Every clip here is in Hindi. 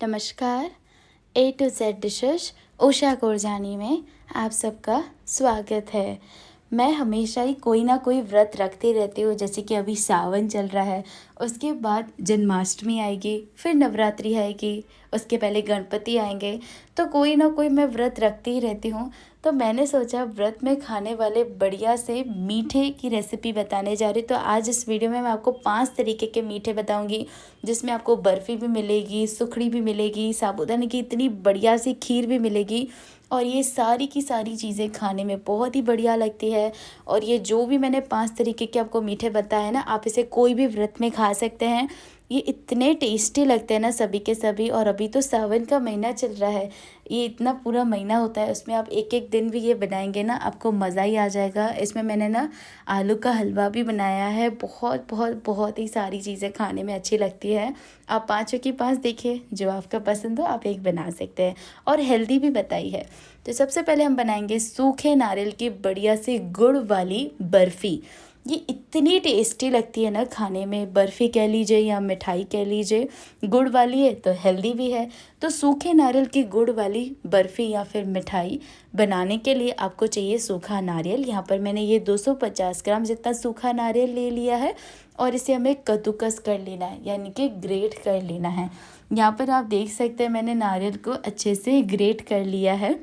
नमस्कार। A to Z dishes Usha Korjani में आप सबका स्वागत है। मैं हमेशा ही कोई ना कोई व्रत रखती रहती हूँ। जैसे कि अभी सावन चल रहा है, उसके बाद जन्माष्टमी आएगी, फिर नवरात्रि आएगी, उसके पहले गणपति आएंगे। तो कोई ना कोई मैं व्रत रखती ही रहती हूँ। तो मैंने सोचा व्रत में खाने वाले बढ़िया से मीठे की रेसिपी बताने जा रही। तो आज इस वीडियो में मैं आपको 5 तरीके के मीठे बताऊंगी, जिसमें आपको बर्फ़ी भी मिलेगी, सुखड़ी भी मिलेगी, साबूदाने की इतनी बढ़िया सी खीर भी मिलेगी। और ये सारी की सारी चीज़ें खाने में बहुत ही बढ़िया लगती है। और ये जो भी मैंने 5 तरीके के आपको मीठे बताए हैं ना, आप इसे कोई भी व्रत में खा सकते हैं। ये इतने टेस्टी लगते हैं ना सभी के सभी। और अभी तो सावन का महीना चल रहा है, ये इतना पूरा महीना होता है, उसमें आप एक एक दिन भी ये बनाएंगे ना, आपको मज़ा ही आ जाएगा। इसमें मैंने ना आलू का हलवा भी बनाया है। बहुत बहुत बहुत ही सारी चीज़ें खाने में अच्छी लगती है। आप 5 की 5 देखिए, जो आपका पसंद हो आप एक बना सकते हैं। और हेल्दी भी बताई है। तो सबसे पहले हम बनाएंगे सूखे नारियल की बढ़िया सी गुड़ वाली बर्फ़ी। ये इतनी टेस्टी लगती है ना खाने में, बर्फ़ी कह लीजिए या मिठाई कह लीजिए। गुड़ वाली है तो हेल्दी भी है। तो सूखे नारियल की गुड़ वाली बर्फ़ी या फिर मिठाई बनाने के लिए आपको चाहिए सूखा नारियल। यहाँ पर मैंने ये 250 ग्राम जितना सूखा नारियल ले लिया है। और इसे हमें कद्दूकस कर लेना है, यानी कि ग्रेट कर लेना है। यहाँ पर आप देख सकते हैं मैंने नारियल को अच्छे से ग्रेट कर लिया है।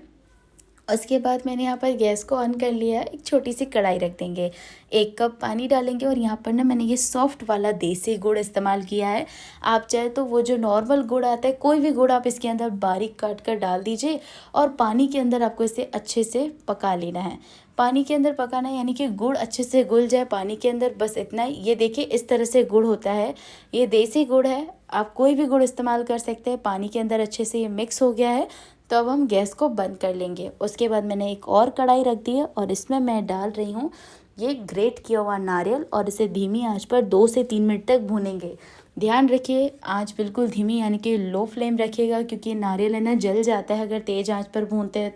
उसके बाद मैंने यहाँ पर गैस को ऑन कर लिया है। एक छोटी सी कढ़ाई रख देंगे, 1 कप पानी डालेंगे। और यहाँ पर ना मैंने ये सॉफ्ट वाला देसी गुड़ इस्तेमाल किया है। आप चाहे तो वो जो नॉर्मल गुड़ आता है, कोई भी गुड़ आप इसके अंदर बारीक काट कर डाल दीजिए। और पानी के अंदर आपको इसे अच्छे से पका लेना है। पानी के अंदर पकाना है, यानी कि गुड़ अच्छे से घुल जाए पानी के अंदर, बस इतना ही। ये देखिए इस तरह से गुड़ होता है। ये देसी गुड़ है, आप कोई भी गुड़ इस्तेमाल कर सकते हैं। पानी के अंदर अच्छे से ये मिक्स हो गया है। तो अब हम गैस को बंद कर लेंगे। उसके बाद मैंने एक और कढ़ाई रख दी है और इसमें मैं डाल रही हूँ ये ग्रेट किया हुआ नारियल। और इसे धीमी आंच पर 2 से 3 मिनट तक भूनेंगे। ध्यान रखिए आंच बिल्कुल धीमी, यानी कि लो फ्लेम रखिएगा, क्योंकि नारियल है ना जल जाता है अगर तेज़ आंच पर भूनते हैं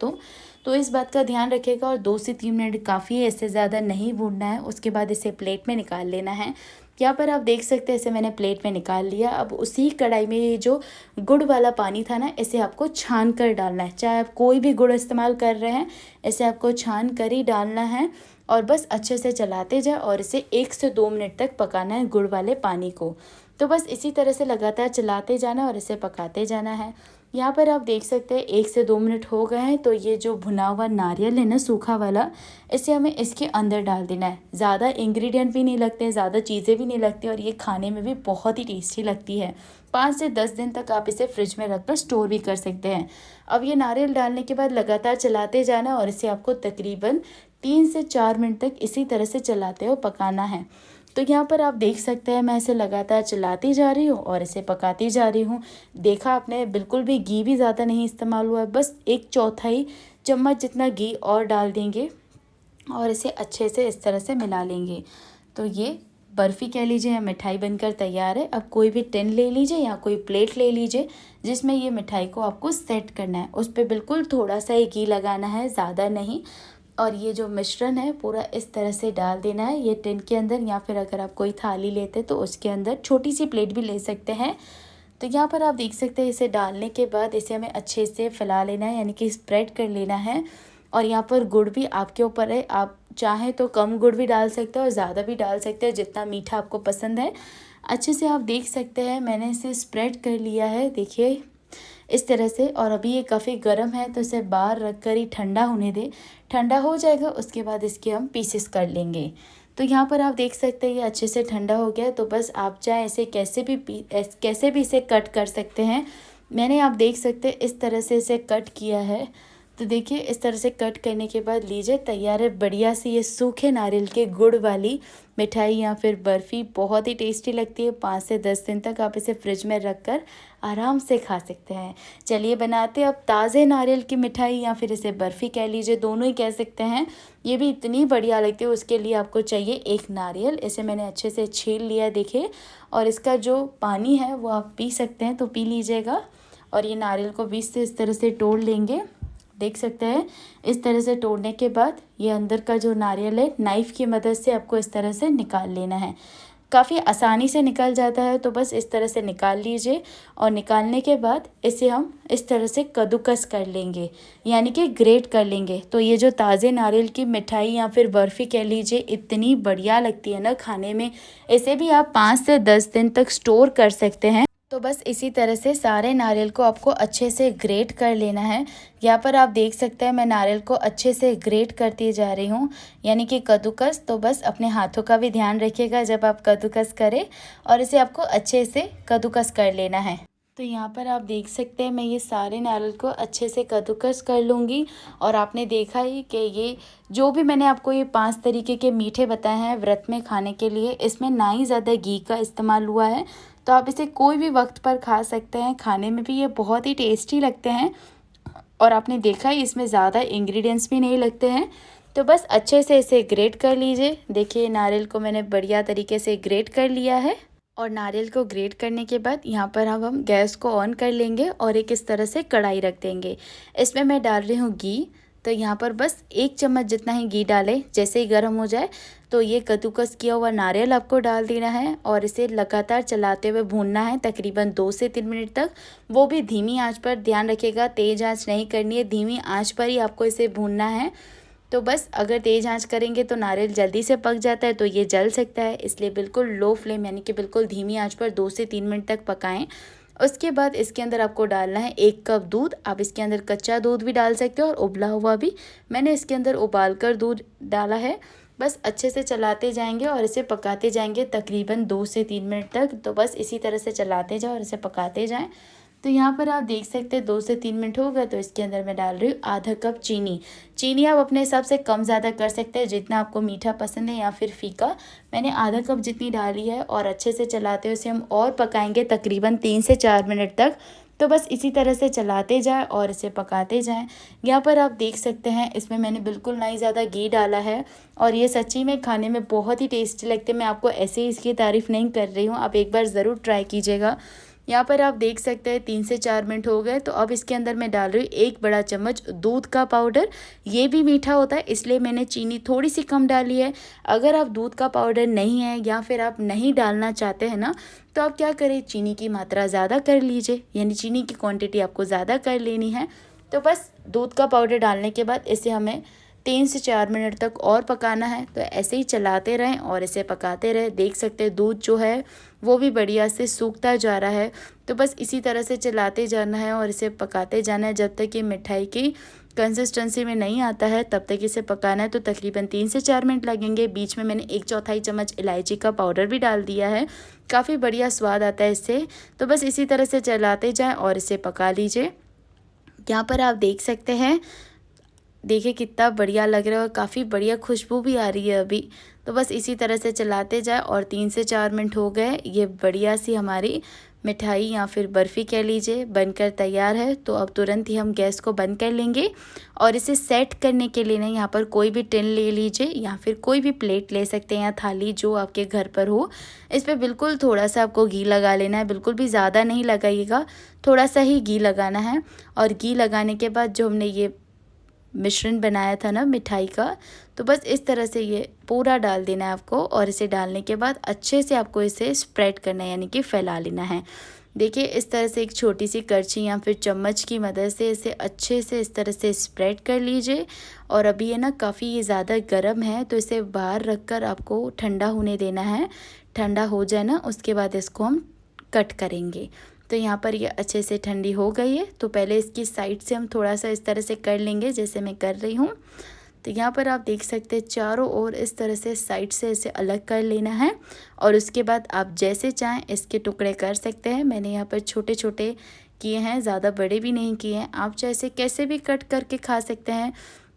तो इस बात का ध्यान रखिएगा। और 2 से 3 मिनट काफ़ी है, इससे ज़्यादा नहीं भूनना है। उसके बाद इसे प्लेट में निकाल लेना है। यहाँ पर आप देख सकते हैं इसे मैंने प्लेट में निकाल लिया। अब उसी कढ़ाई में ये जो गुड़ वाला पानी था ना, इसे आपको छान कर डालना है। चाहे आप कोई भी गुड़ इस्तेमाल कर रहे हैं, इसे आपको छान कर ही डालना है। और बस अच्छे से चलाते जाए और इसे 1 से 2 मिनट तक पकाना है गुड़ वाले पानी को। तो बस इसी तरह से लगातार चलाते जाना और इसे पकाते जाना है। यहाँ पर आप देख सकते हैं 1 से 2 मिनट हो गए हैं। तो ये जो भुना हुआ नारियल है ना सूखा वाला, इसे हमें इसके अंदर डाल देना है। ज़्यादा इंग्रेडिएंट भी नहीं लगते, ज़्यादा चीज़ें भी नहीं लगती, और ये खाने में भी बहुत ही टेस्टी लगती है। 5 से 10 दिन तक आप इसे फ्रिज में रखकर स्टोर भी कर सकते हैं। अब ये नारियल डालने के बाद लगातार चलाते जाना और इसे आपको तकरीबन 3 से 4 मिनट तक इसी तरह से चलाते हुए पकाना है। तो यहाँ पर आप देख सकते हैं मैं इसे लगातार चलाती जा रही हूँ और इसे पकाती जा रही हूँ। देखा आपने, बिल्कुल भी घी भी ज़्यादा नहीं इस्तेमाल हुआ है, बस 1/4 चम्मच जितना घी और डाल देंगे और इसे अच्छे से इस तरह से मिला लेंगे। तो ये बर्फ़ी कह लीजिए या मिठाई बनकर तैयार है। अब कोई भी टिन ले लीजिए या कोई प्लेट ले लीजिए जिसमें ये मिठाई को आपको सेट करना है। उस पर बिल्कुल थोड़ा सा ही घी लगाना है, ज़्यादा नहीं। और ये जो मिश्रण है पूरा इस तरह से डाल देना है ये टिन के अंदर, या फिर अगर आप कोई थाली लेते तो उसके अंदर, छोटी सी प्लेट भी ले सकते हैं। तो यहाँ पर आप देख सकते हैं इसे डालने के बाद इसे हमें अच्छे से फैला लेना है, यानी कि स्प्रेड कर लेना है। और यहाँ पर गुड़ भी आपके ऊपर है, आप चाहें तो कम गुड़ भी डाल सकते हैं और ज़्यादा भी डाल सकते हैं, जितना मीठा आपको पसंद है। अच्छे से आप देख सकते हैं मैंने इसे स्प्रेड कर लिया है, देखिए इस तरह से। और अभी ये काफ़ी गर्म है तो इसे बाहर रख कर ही ठंडा होने दें। ठंडा हो जाएगा उसके बाद इसके हम पीसेस कर लेंगे। तो यहाँ पर आप देख सकते हैं ये अच्छे से ठंडा हो गया है। तो बस आप चाहे इसे कैसे भी इसे कट कर सकते हैं। मैंने, आप देख सकते हैं इस तरह से इसे कट किया है। तो देखिए इस तरह से कट करने के बाद लीजिए तैयार है बढ़िया सी ये सूखे नारियल के गुड़ वाली मिठाई या फिर बर्फ़ी। बहुत ही टेस्टी लगती है। 5 से 10 दिन तक आप इसे फ्रिज में रख कर आराम से खा सकते हैं। चलिए बनाते हैं अब ताज़े नारियल की मिठाई, या फिर इसे बर्फ़ी कह लीजिए, दोनों ही कह सकते हैं। ये भी इतनी बढ़िया लगती है। उसके लिए आपको चाहिए 1 नारियल, इसे मैंने अच्छे से छील लिया देखिए। और इसका जो पानी है वो आप पी सकते हैं तो पी लीजिएगा। और ये नारियल को बीच से इस तरह से तोड़ लेंगे, देख सकते हैं। इस तरह से तोड़ने के बाद ये अंदर का जो नारियल है नाइफ़ की मदद से आपको इस तरह से निकाल लेना है। काफ़ी आसानी से निकल जाता है। तो बस इस तरह से निकाल लीजिए और निकालने के बाद इसे हम इस तरह से कद्दूकस कर लेंगे, यानी कि ग्रेट कर लेंगे। तो ये जो ताज़े नारियल की मिठाई या फिर बर्फ़ी कह लीजिए, इतनी बढ़िया लगती है ना खाने में। इसे भी आप 5 से 10 दिन तक स्टोर कर सकते हैं। तो बस इसी तरह से सारे नारियल को आपको अच्छे से ग्रेट कर लेना है। यहाँ पर आप देख सकते हैं मैं नारियल को अच्छे से ग्रेट करती जा रही हूँ, यानी कि कद्दूकस। तो बस अपने हाथों का भी ध्यान रखिएगा जब आप कद्दूकस करें, और इसे आपको अच्छे से कद्दूकस कर लेना है। तो यहाँ पर आप देख सकते हैं मैं ये सारे नारियल को अच्छे से कद्दूकस कर लूँगी। और आपने देखा ही कि ये जो भी मैंने आपको ये 5 तरीके के मीठे बताए हैं व्रत में खाने के लिए, इसमें ना ही ज़्यादा घी का इस्तेमाल हुआ है। तो आप इसे कोई भी वक्त पर खा सकते हैं, खाने में भी ये बहुत ही टेस्टी लगते हैं। और आपने देखा ही इसमें ज़्यादा इंग्रेडिएंट्स भी नहीं लगते हैं। तो बस अच्छे से इसे ग्रेट कर लीजिए। देखिए नारियल को मैंने बढ़िया तरीके से ग्रेट कर लिया है। और नारियल को ग्रेट करने के बाद यहाँ पर अब हम गैस को ऑन कर लेंगे और एक इस तरह से कढ़ाई रख देंगे। इसमें मैं डाल रही हूँ घी। तो यहाँ पर बस 1 चम्मच जितना ही घी डालें। जैसे ही गर्म हो जाए तो ये कद्दूकस किया हुआ नारियल आपको डाल देना है और इसे लगातार चलाते हुए भूनना है तकरीबन 2 से 3 मिनट तक, वो भी धीमी आंच पर। ध्यान रखिएगा तेज़ आंच नहीं करनी है, धीमी आंच पर ही आपको इसे भूनना है। तो बस अगर तेज़ आंच करेंगे तो नारियल जल्दी से पक जाता है, तो ये जल सकता है। इसलिए बिल्कुल लो फ्लेम यानी कि बिल्कुल धीमी आंच पर 2 से 3 मिनट तक पकाएं। उसके बाद इसके अंदर आपको डालना है 1 कप दूध। आप इसके अंदर कच्चा दूध भी डाल सकते हो और उबला हुआ भी। मैंने इसके अंदर उबाल कर दूध डाला है। बस अच्छे से चलाते जाएंगे और इसे पकाते जाएंगे तकरीबन 2 से 3 मिनट तक। तो बस इसी तरह से चलाते जाओ और इसे पकाते जाएं। तो यहाँ पर आप देख सकते हैं 2 से 3 मिनट हो गए। तो इसके अंदर मैं डाल रही हूँ आधा कप चीनी। चीनी आप अपने हिसाब से कम ज़्यादा कर सकते हैं, जितना आपको मीठा पसंद है या फिर फीका। मैंने आधा कप जितनी डाली है और अच्छे से चलाते हुए इसे हम और पकाएंगे तकरीबन 3 से 4 मिनट तक। तो बस इसी तरह से चलाते जाएं और इसे पकाते जाएं। यहाँ पर आप देख सकते हैं इसमें मैंने बिल्कुल ना ही ज़्यादा घी डाला है और ये सच्ची में खाने में बहुत ही टेस्टी लगते हैं। मैं आपको ऐसे ही इसकी तारीफ़ नहीं कर रही हूँ, आप एक बार ज़रूर ट्राई कीजिएगा। यहाँ पर आप देख सकते हैं 3 से 4 मिनट हो गए। तो अब इसके अंदर मैं डाल रही हूँ 1 बड़ा चम्मच दूध का पाउडर। ये भी मीठा होता है इसलिए मैंने चीनी थोड़ी सी कम डाली है। अगर आप दूध का पाउडर नहीं है या फिर आप नहीं डालना चाहते हैं ना, तो आप क्या करें, चीनी की मात्रा ज़्यादा कर लीजिए, यानी चीनी की क्वांटिटी आपको ज़्यादा कर लेनी है। तो बस दूध का पाउडर डालने के बाद इसे हमें 3 से 4 मिनट तक और पकाना है। तो ऐसे ही चलाते रहें और इसे पकाते रहें। देख सकते हैं दूध जो है वो भी बढ़िया से सूखता जा रहा है। तो बस इसी तरह से चलाते जाना है और इसे पकाते जाना है जब तक कि मिठाई की कंसिस्टेंसी में नहीं आता है, तब तक इसे पकाना है। तो तकरीबन 3 से 4 मिनट लगेंगे। बीच में मैंने 1/4 चम्मच इलायची का पाउडर भी डाल दिया है, काफ़ी बढ़िया स्वाद आता है इससे। तो बस इसी तरह से चलाते जाएँ और इसे पका लीजिए। यहाँ पर आप देख सकते हैं, देखिए कितना बढ़िया लग रहा है और काफ़ी बढ़िया खुशबू भी आ रही है अभी। तो बस इसी तरह से चलाते जाए और 3 से 4 मिनट हो गए। ये बढ़िया सी हमारी मिठाई या फिर बर्फ़ी कह लीजिए बनकर तैयार है। तो अब तुरंत ही हम गैस को बंद कर लेंगे और इसे सेट करने के लिए ना यहाँ पर कोई भी टिन ले लीजिए या फिर कोई भी प्लेट ले सकते हैं या थाली जो आपके घर पर हो। इस पर बिल्कुल थोड़ा सा आपको घी लगा लेना है, बिल्कुल भी ज़्यादा नहीं लगाइएगा, थोड़ा सा ही घी लगाना है। और घी लगाने के बाद जो हमने ये मिश्रण बनाया था ना मिठाई का, तो बस इस तरह से ये पूरा डाल देना है आपको। और इसे डालने के बाद अच्छे से आपको इसे स्प्रेड करना है, यानी कि फैला लेना है। देखिए इस तरह से एक छोटी सी करछी या फिर चम्मच की मदद से इसे अच्छे से इस तरह से स्प्रेड कर लीजिए। और अभी ये ना काफ़ी ये ज़्यादा गर्म है, तो इसे बाहर रख कर आपको ठंडा होने देना है। ठंडा हो जाए ना उसके बाद इसको हम कट करेंगे। तो यहाँ पर ये अच्छे से ठंडी हो गई है। तो पहले इसकी साइड से हम थोड़ा सा इस तरह से कर लेंगे जैसे मैं कर रही हूँ। तो यहाँ पर आप देख सकते हैं चारों ओर इस तरह से साइड से इसे अलग कर लेना है। और उसके बाद आप जैसे चाहें इसके टुकड़े कर सकते हैं। मैंने यहाँ पर छोटे छोटे किए हैं, ज़्यादा बड़े भी नहीं किए हैं। आप चाहे कैसे भी कट करके खा सकते हैं।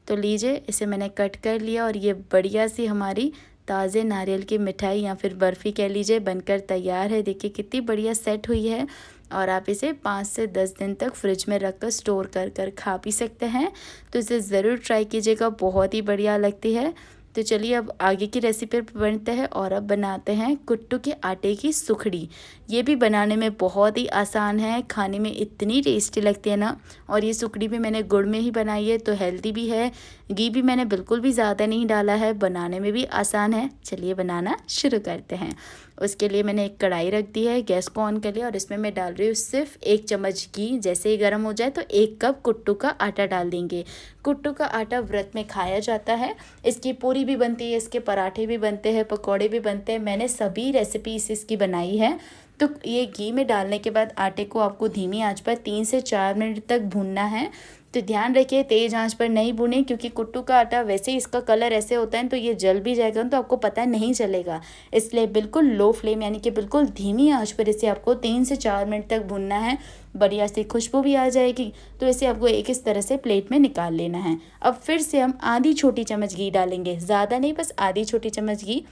तो लीजिए इसे मैंने कट कर लिया और ये बढ़िया सी हमारी ताज़े नारियल की मिठाई या फिर बर्फ़ी कह लीजिए बनकर तैयार है। देखिए कितनी बढ़िया सेट हुई है। और आप इसे 5 से 10 दिन तक फ्रिज में रख कर स्टोर कर खा पी सकते हैं। तो इसे ज़रूर ट्राई कीजिएगा, बहुत ही बढ़िया लगती है। तो चलिए अब आगे की रेसिपी पर बढ़ते हैं और अब बनाते हैं कुट्टू के आटे की सुखड़ी। ये भी बनाने में बहुत ही आसान है, खाने में इतनी टेस्टी लगती है ना। और ये सुकड़ी भी मैंने गुड़ में ही बनाई है, तो हेल्दी भी है। घी भी मैंने बिल्कुल भी ज़्यादा नहीं डाला है, बनाने में भी आसान है। चलिए बनाना शुरू करते हैं। उसके लिए मैंने एक कढ़ाई रख दी है, गैस को ऑन कर लिया और इसमें मैं डाल रही हूँ सिर्फ 1 चम्मच घी। जैसे ही गर्म हो जाए तो 1 कप कुट्टू का आटा डाल देंगे। कुट्टू का आटा व्रत में खाया जाता है, इसकी पूरी भी बनती है, इसके पराठे भी बनते हैं, पकौड़े भी बनते हैं। मैंने सभी रेसिपीज इसकी बनाई है। तो ये घी में डालने के बाद आटे को आपको धीमी आंच पर 3 से 4 मिनट तक भूनना है। तो ध्यान रखिए तेज़ आंच पर नहीं भुने, क्योंकि कुट्टू का आटा वैसे ही इसका कलर ऐसे होता है, तो ये जल भी जाएगा तो आपको पता नहीं चलेगा। इसलिए बिल्कुल लो फ्लेम यानी कि बिल्कुल धीमी आंच पर इसे आपको 3 से 4 मिनट तक भुनना है। बढ़िया सी खुशबू भी आ जाएगी। तो इसे आपको एक इस तरह से प्लेट में निकाल लेना है। अब फिर से हम आधी छोटी चम्मच घी डालेंगे, ज़्यादा नहीं, बस आधी छोटी चम्मच घी।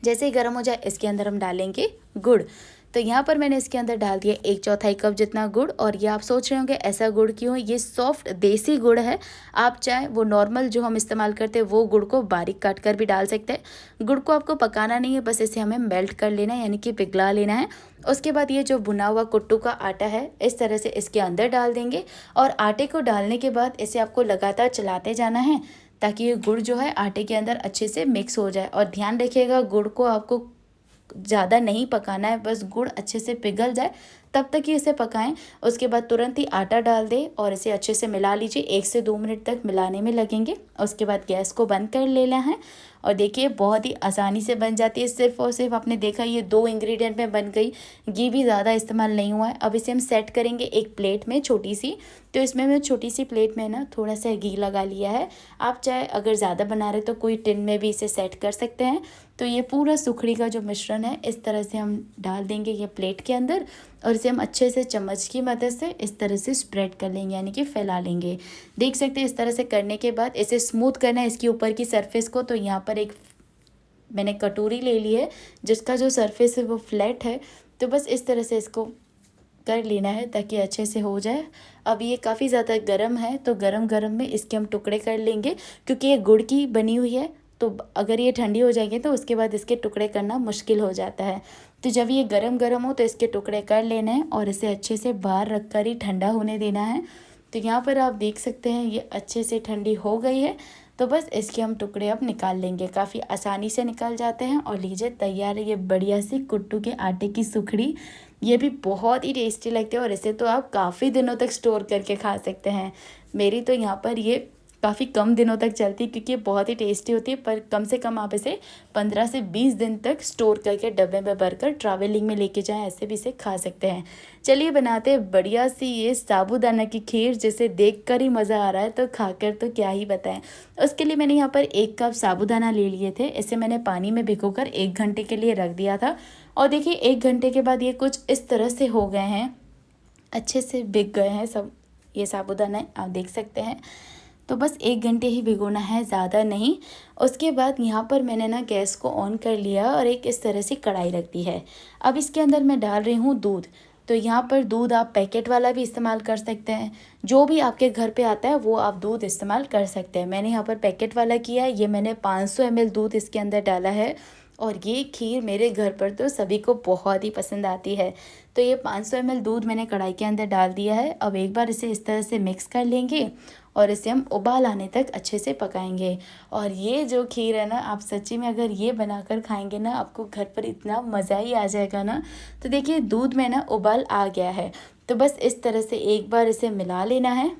जैसे ही गर्म हो जाए इसके अंदर हम डालेंगे गुड़। तो यहाँ पर मैंने इसके अंदर डाल दिया 1/4 कप जितना गुड़। और ये आप सोच रहे होंगे ऐसा गुड़ क्यों, ये सॉफ्ट देसी गुड़ है। आप चाहे वो नॉर्मल जो हम इस्तेमाल करते हैं वो गुड़ को बारीक काट कर भी डाल सकते हैं। गुड़ को आपको पकाना नहीं है, बस इसे हमें मेल्ट कर लेना है, यानी कि पिघला लेना है। उसके बाद ये जो भुना हुआ कुट्टू का आटा है इस तरह से इसके अंदर डाल देंगे। और आटे को डालने के बाद इसे आपको लगातार चलाते जाना है, ताकि ये गुड़ जो है आटे के अंदर अच्छे से मिक्स हो जाए। और ध्यान रखिएगा गुड़ को आपको ज़्यादा नहीं पकाना है, बस गुड़ अच्छे से पिघल जाए तब तक ही इसे पकाएं। उसके बाद तुरंत ही आटा डाल दें और इसे अच्छे से मिला लीजिए। 1 से 2 मिनट तक मिलाने में लगेंगे। उसके बाद गैस को बंद कर लेना है। और देखिए बहुत ही आसानी से बन जाती है। सिर्फ और सिर्फ आपने देखा ये 2 इंग्रेडिएंट में बन गई। घी भी ज़्यादा इस्तेमाल नहीं हुआ है। अब इसे हम सेट करेंगे एक प्लेट में छोटी सी। तो इसमें मैं छोटी सी प्लेट में ना थोड़ा सा घी लगा लिया है। आप चाहे अगर ज़्यादा बना रहे तो कोई टिन में भी इसे सेट कर सकते हैं। तो ये पूरा सुखड़ी का जो मिश्रण है इस तरह से हम डाल देंगे ये प्लेट के अंदर। और इसे हम अच्छे से चम्मच की मदद से इस तरह से स्प्रेड कर लेंगे, यानी कि फैला लेंगे। देख सकते हैं इस तरह से करने के बाद इसे स्मूथ करना है इसकी ऊपर की सरफेस को। तो यहाँ पर एक मैंने कटोरी ले ली है जिसका जो सरफेस है वो फ्लैट है। तो बस इस तरह से इसको कर लेना है ताकि अच्छे से हो जाए। अब ये काफ़ी ज़्यादा गर्म है, तो गरम गरम में इसके हम टुकड़े कर लेंगे, क्योंकि ये गुड़ की बनी हुई है। तो अगर ये ठंडी हो जाएगी तो उसके बाद इसके टुकड़े करना मुश्किल हो जाता है। तो जब ये गरम गरम हो तो इसके टुकड़े कर लेने हैं और इसे अच्छे से बाहर रख कर ही ठंडा होने देना है। तो यहाँ पर आप देख सकते हैं ये अच्छे से ठंडी हो गई है। तो बस इसके हम टुकड़े अब निकाल लेंगे, काफ़ी आसानी से निकल जाते हैं। और लीजिए तैयार है ये बढ़िया सी कुट्टू के आटे की सुखड़ी। ये भी बहुत ही टेस्टी लगती है और इसे तो आप काफ़ी दिनों तक स्टोर करके खा सकते हैं। मेरी तो यहाँ पर ये काफ़ी कम दिनों तक चलती है, क्योंकि ये बहुत ही टेस्टी होती है। पर कम से कम आप इसे 15 से 20 दिन तक स्टोर करके डब्बे में भरकर ट्रैवलिंग में लेके जाएं, ऐसे भी इसे खा सकते हैं। चलिए बनाते हैं बढ़िया सी ये साबूदाना की खीर, जिसे देखकर ही मज़ा आ रहा है तो खाकर तो क्या ही बताएं। उसके लिए मैंने यहाँ पर 1 कप साबूदाना ले लिए थे। इसे मैंने पानी में भिगोकर 1 घंटे के लिए रख दिया था। और देखिए 1 घंटे के बाद ये कुछ इस तरह से हो गए हैं, अच्छे से भिग गए हैं सब ये साबूदाना, आप देख सकते हैं। तो बस 1 घंटे ही भिगोना है, ज़्यादा नहीं। उसके बाद यहाँ पर मैंने ना गैस को ऑन कर लिया और एक इस तरह से कढ़ाई रख दी है। अब इसके अंदर मैं डाल रही हूँ दूध। तो यहाँ पर दूध आप पैकेट वाला भी इस्तेमाल कर सकते हैं, जो भी आपके घर पे आता है वो आप दूध इस्तेमाल कर सकते हैं। मैंने यहाँ पर पैकेट वाला किया है। ये मैंने 500 ml दूध इसके अंदर डाला है। और ये खीर मेरे घर पर तो सभी को बहुत ही पसंद आती है। तो ये 500 ml दूध मैंने कढ़ाई के अंदर डाल दिया है। अब एक बार इसे इस तरह से मिक्स कर लेंगे और इसे हम उबाल आने तक अच्छे से पकाएंगे। और ये जो खीर है ना, आप सच्ची में अगर ये बनाकर खाएंगे ना, आपको घर पर इतना मज़ा ही आ जाएगा ना। तो देखिए दूध में ना उबाल आ गया है। तो बस इस तरह से एक बार इसे मिला लेना है।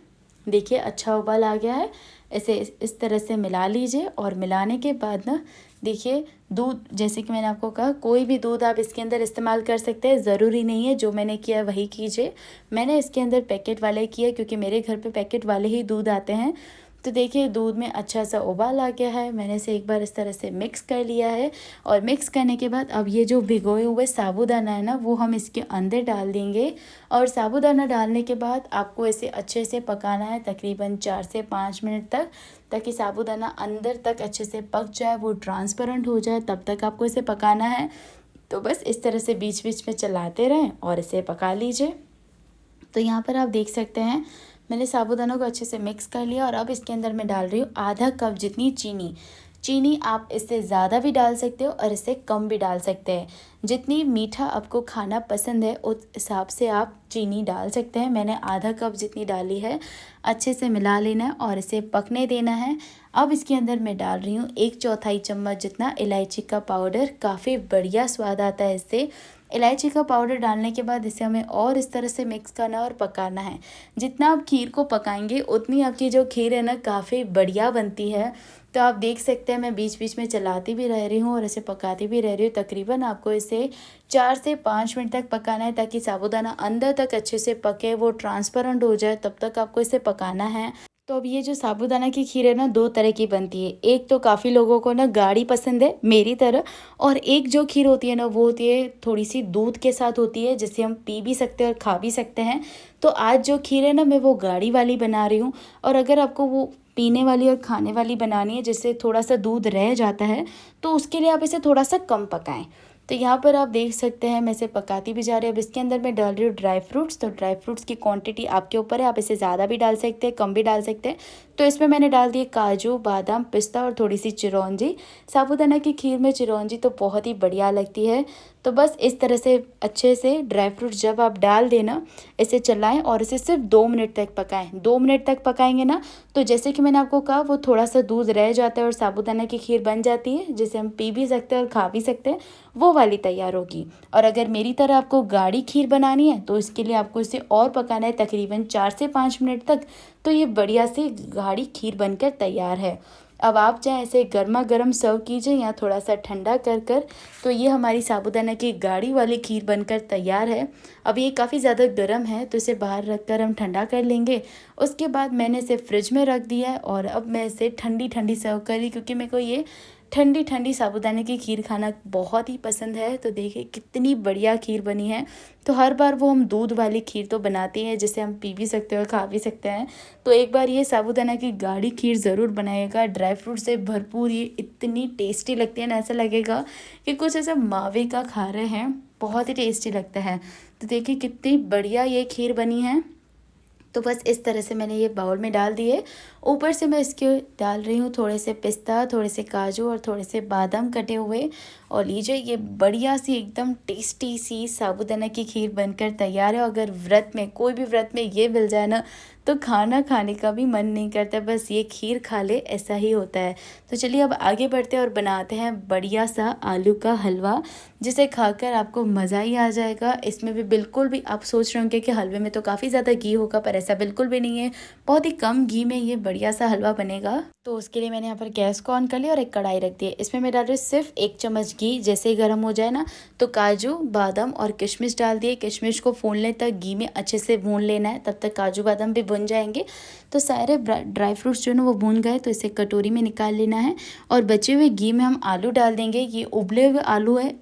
देखिए अच्छा उबाल आ गया है। इसे इस तरह से मिला लीजिए। और मिलाने के बाद ना देखिए दूध, जैसे कि मैंने आपको कहा, कोई भी दूध आप इसके अंदर इस्तेमाल कर सकते हैं, ज़रूरी नहीं है जो मैंने किया वही कीजिए। मैंने इसके अंदर पैकेट वाले किया, क्योंकि मेरे घर पे पैकेट वाले ही दूध आते हैं। तो देखिए दूध में अच्छा सा उबाल आ गया है। मैंने इसे एक बार इस तरह से मिक्स कर लिया है। और मिक्स करने के बाद अब ये जो भिगोए हुए साबूदाना है ना, वो हम इसके अंदर डाल देंगे। और साबूदाना डालने के बाद आपको इसे अच्छे से पकाना है, तकरीबन 4 से 5 मिनट तक, ताकि साबूदाना अंदर तक अच्छे से पक जाए, वो ट्रांसपेरेंट हो जाए, तब तक आपको इसे पकाना है। तो बस इस तरह से बीच बीच में चलाते रहें और इसे पका लीजिए। तो यहाँ पर आप देख सकते हैं मैंने साबूदाना को अच्छे से मिक्स कर लिया। और अब इसके अंदर मैं डाल रही हूँ आधा कप जितनी चीनी। चीनी आप इससे ज़्यादा भी डाल सकते हो और इससे कम भी डाल सकते हैं। जितनी मीठा आपको खाना पसंद है उस हिसाब से आप चीनी डाल सकते हैं। मैंने आधा कप जितनी डाली है। अच्छे से मिला लेना है और इसे पकने देना है। अब इसके अंदर मैं डाल रही हूँ 1/4 चम्मच जितना इलायची का पाउडर। काफ़ी बढ़िया स्वाद आता है इससे। इलायची का पाउडर डालने के बाद इसे हमें और इस तरह से मिक्स करना और पकाना है। जितना आप खीर को पकाएंगे उतनी आपकी जो खीर है ना काफ़ी बढ़िया बनती है। तो आप देख सकते हैं मैं बीच बीच में चलाती भी रह रही हूँ और इसे पकाती भी रह रही हूँ। तकरीबन आपको इसे 4 से 5 मिनट तक पकाना है ताकि साबूदाना अंदर तक अच्छे से पके, वो ट्रांसपेरेंट हो जाए, तब तक आपको इसे पकाना है। तो अब ये जो साबूदाना की खीर है ना 2 तरह की बनती है। एक तो काफ़ी लोगों को ना गाढ़ी पसंद है मेरी तरह, और एक जो खीर होती है ना वो होती है थोड़ी सी दूध के साथ होती है, जिसे हम पी भी सकते हैं और खा भी सकते हैं। तो आज जो खीर है ना मैं वो गाढ़ी वाली बना रही हूँ। और अगर आपको वो पीने वाली और खाने वाली बनानी है जिससे थोड़ा सा दूध रह जाता है, तो उसके लिए आप इसे थोड़ा सा कम पकाएं। तो यहाँ पर आप देख सकते हैं मैं इसे पकाती भी जा रही हूँ। अब इसके अंदर मैं डाल रही हूँ ड्राई फ्रूट्स। तो ड्राई फ्रूट्स की क्वांटिटी आपके ऊपर है, आप इसे ज़्यादा भी डाल सकते हैं, कम भी डाल सकते हैं। तो इसमें मैंने डाल दिए काजू, बादाम, पिस्ता और थोड़ी सी चिरौंजी। साबूदाना की खीर में चिरौंजी तो बहुत ही बढ़िया लगती है। तो बस इस तरह से अच्छे से ड्राई फ्रूट्स जब आप डाल देना, इसे चलाएं और इसे सिर्फ 2 मिनट तक पकाएं। 2 मिनट तक पकाएंगे ना तो जैसे कि मैंने आपको कहा वो थोड़ा सा दूध रह जाता है और साबूदाना की खीर बन जाती है, जिसे हम पी भी सकते हैं और खा भी सकते हैं, वो वाली तैयार होगी। और अगर मेरी तरह आपको गाढ़ी खीर बनानी है तो इसके लिए आपको इसे और पकाना है तकरीबन 4 से 5 मिनट तक। तो ये बढ़िया से गाढ़ी खीर बनकर तैयार है। अब आप चाहे इसे गर्मा गर्म सर्व कीजिए या थोड़ा सा ठंडा कर कर। तो ये हमारी साबूदाना की गाढ़ी वाली खीर बनकर तैयार है। अब ये काफ़ी ज़्यादा गर्म है तो इसे बाहर रख कर हम ठंडा कर लेंगे। उसके बाद मैंने इसे फ्रिज में रख दिया है और अब मैं इसे ठंडी ठंडी सर्व कर रही, क्योंकि मेरे को ये ठंडी ठंडी साबूदाने की खीर खाना बहुत ही पसंद है। तो देखिए कितनी बढ़िया खीर बनी है। तो हर बार वो हम दूध वाली खीर तो बनाते हैं जिसे हम पी भी सकते हैं और खा भी सकते हैं। तो एक बार ये साबूदाना की गाढ़ी खीर ज़रूर बनाइएगा। ड्राई फ्रूट से भरपूर ये इतनी टेस्टी लगती है ना, ऐसा लगेगा कि कुछ ऐसा मावे का खा रहे हैं। बहुत ही टेस्टी लगता है। तो देखिए कितनी बढ़िया ये खीर बनी है। तो बस इस तरह से मैंने ये बाउल में डाल दिए। ऊपर से मैं इसके डाल रही हूँ थोड़े से पिस्ता, थोड़े से काजू और थोड़े से बादाम कटे हुए। और लीजिए ये बढ़िया सी एकदम टेस्टी सी साबूदाना की खीर बनकर तैयार है। अगर व्रत में, कोई भी व्रत में ये मिल जाए ना तो खाना खाने का भी मन नहीं करता, बस ये खीर खा ले, ऐसा ही होता है। तो चलिए अब आगे बढ़ते हैं और बनाते हैं बढ़िया सा आलू का हलवा, जिसे खाकर आपको मज़ा ही आ जाएगा। इसमें भी बिल्कुल भी आप सोच रहे होंगे कि हलवे में तो काफ़ी ज़्यादा घी होगा, पर ऐसा बिल्कुल भी नहीं है। बहुत ही कम घी में ये बढ़िया सा हलवा बनेगा। तो उसके लिए मैंने यहाँ पर गैस को ऑन कर लिया और एक कढ़ाई रख दी है। इसमें मैं डाल रही हूँ सिर्फ 1 चम्मच घी। जैसे ही गर्म हो जाए ना तो काजू, बादाम और किशमिश डाल दिए। किशमिश को फूलने तक घी में अच्छे से भून लेना है, तब तक काजू बादाम भी भुन जाएंगे। तो सारे ड्राई फ्रूट्स जो है ना वो भून गए, तो इसे कटोरी में निकाल लेना है। और बचे हुए घी में हम आलू डाल देंगे। ये उबले हुए आलू है,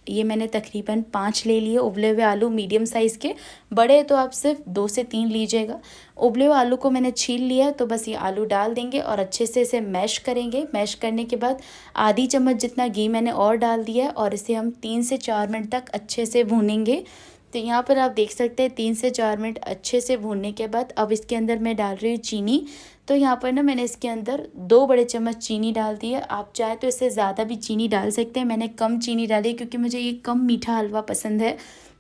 ये मैंने तकरीबन 5 ले लिए उबले हुए आलू, मीडियम साइज़ के। बड़े तो आप सिर्फ 2 से 3 लीजिएगा। उबले हुए आलू को मैंने छील लिया। तो बस ये आलू डाल देंगे और अच्छे से इसे मैश करेंगे। मैश करने के बाद आधी चम्मच जितना घी मैंने और डाल दिया है और इसे हम 3 से 4 मिनट तक अच्छे से भूनेंगे। तो यहाँ पर आप देख सकते हैं 3 से 4 मिनट अच्छे से भूनने के बाद अब इसके अंदर मैं डाल रही हूँ चीनी। तो यहाँ पर ना मैंने इसके अंदर 2 बड़े चम्मच चीनी डाल दी है। आप चाहे तो इससे ज़्यादा भी चीनी डाल सकते हैं। मैंने कम चीनी डाली क्योंकि मुझे ये कम मीठा हलवा पसंद है।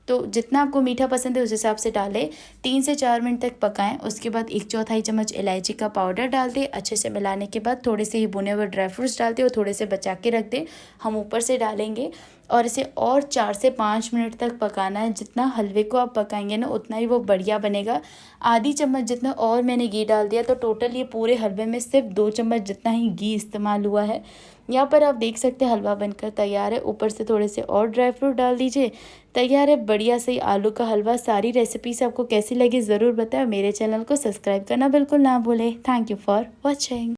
तो जितना आपको मीठा पसंद है उस हिसाब से डालें। 3 से 4 मिनट तक पकाएं। उसके बाद 1/4 चम्मच इलायची का पाउडर डाल दें। अच्छे से मिलाने के बाद थोड़े से ही भुने हुए ड्राई फ्रूट्स डाल दें और थोड़े से बचा के रख दें, हम ऊपर से डालेंगे। और इसे और 4 से 5 मिनट तक पकाना है। जितना हलवे को आप पकाएंगे ना उतना ही वो बढ़िया बनेगा। आधी चम्मच जितना और मैंने घी डाल दिया, तो टोटल ये पूरे हलवे में सिर्फ 2 चम्मच जितना ही घी इस्तेमाल हुआ है। यहाँ पर आप देख सकते हैं हलवा बनकर तैयार है। ऊपर से थोड़े से और ड्राई फ्रूट डाल दीजिए, तैयार है बढ़िया से आलू का हलवा। सारी रेसिपीज आपको कैसी लगी ज़रूर बताएं। मेरे चैनल को सब्सक्राइब करना बिल्कुल ना भूलें। Thank you for watching.